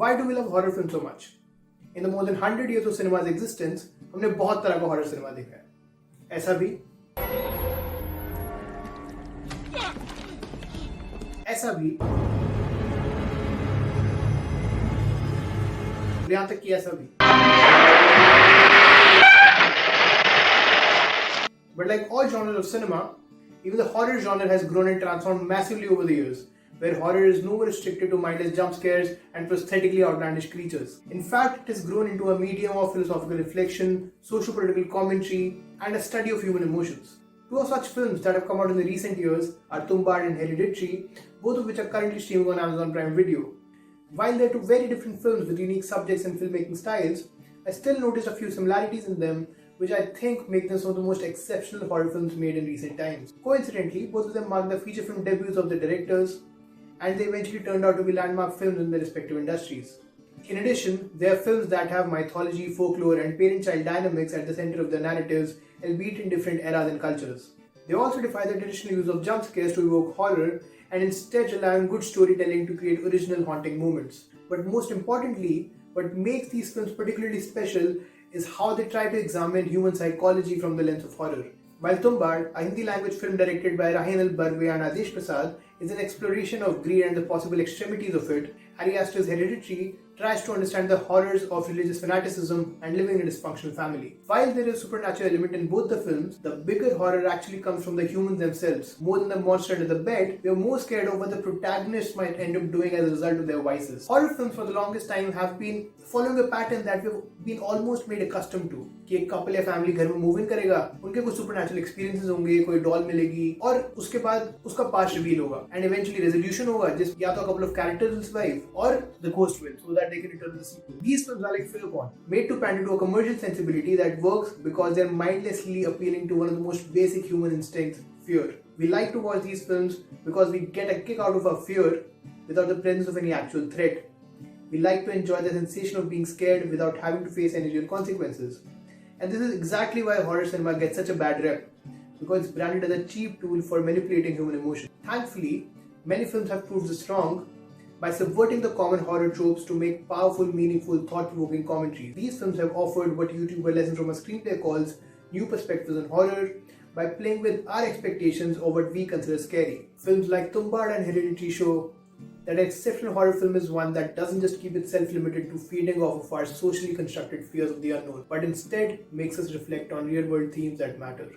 Why do we love horror films so much? In the more than 100 years of cinema's existence, हमने बहुत तरह का horror cinema देखा है. ऐसा भी यहाँ तक कि ऐसा भी. But like all genres of cinema, even the horror genre has grown and transformed massively over the years, where horror is no more restricted to mindless jump scares and prosthetically outlandish creatures. In fact, it has grown into a medium of philosophical reflection, socio-political commentary, and a study of human emotions. Two of such films that have come out in the recent years are Tumbbad and Hereditary, both of which are currently streaming on Amazon Prime Video. While they're two very different films with unique subjects and filmmaking styles, I still noticed a few similarities in them, which I think make them some of the most exceptional horror films made in recent times. Coincidentally, both of them mark the feature film debuts of the directors, and they eventually turned out to be landmark films in their respective industries. In addition, they are films that have mythology, folklore, and parent-child dynamics at the center of their narratives, albeit in different eras and cultures. They also defy the traditional use of jump scares to evoke horror, and instead rely on good storytelling to create original haunting moments. But most importantly, what makes these films particularly special is how they try to examine human psychology from the lens of horror. While Tumbbad, a Hindi language film directed by Rahin Al-Barve and Adesh Prasad, is an exploration of greed and the possible extremities of it, Ari Aster's Hereditary tries to understand the horrors of religious fanaticism and living in a dysfunctional family. While there is a supernatural element in both the films, the bigger horror actually comes from the humans themselves. More than the monster under the bed, we are more scared of what the protagonists might end up doing as a result of their vices. Horror films for the longest time have been following a pattern that we've been almost made accustomed to. कि एक couple या family घर में move in करेगा, उनके कुछ supernatural experiences होंगे, कोई doll मिलेगी, और उसके बाद उसका past reveal होगा, and eventually resolution होगा, जिस या तो a couple of characters will survive, or the ghost will, so that they can return to the sequel. These films are like filler porn, made to pander to a commercial sensibility that works because they're mindlessly appealing to one of the most basic human instincts, fear. We like to watch these films because we get a kick out of our fear without the presence of any actual threat. We like to enjoy the sensation of being scared without having to face any real consequences. And this is exactly why horror cinema gets such a bad rep, because it's branded as a cheap tool for manipulating human emotion. Thankfully, many films have proved this wrong by subverting the common horror tropes to make powerful, meaningful, thought-provoking commentaries. These films have offered what YouTuber Lessons from a Screenplay calls new perspectives on horror by playing with our expectations of what we consider scary. Films like Tumbbad and Hereditary show that an exceptional horror film is one that doesn't just keep itself limited to feeding off of our socially constructed fears of the unknown, but instead makes us reflect on real-world themes that matter.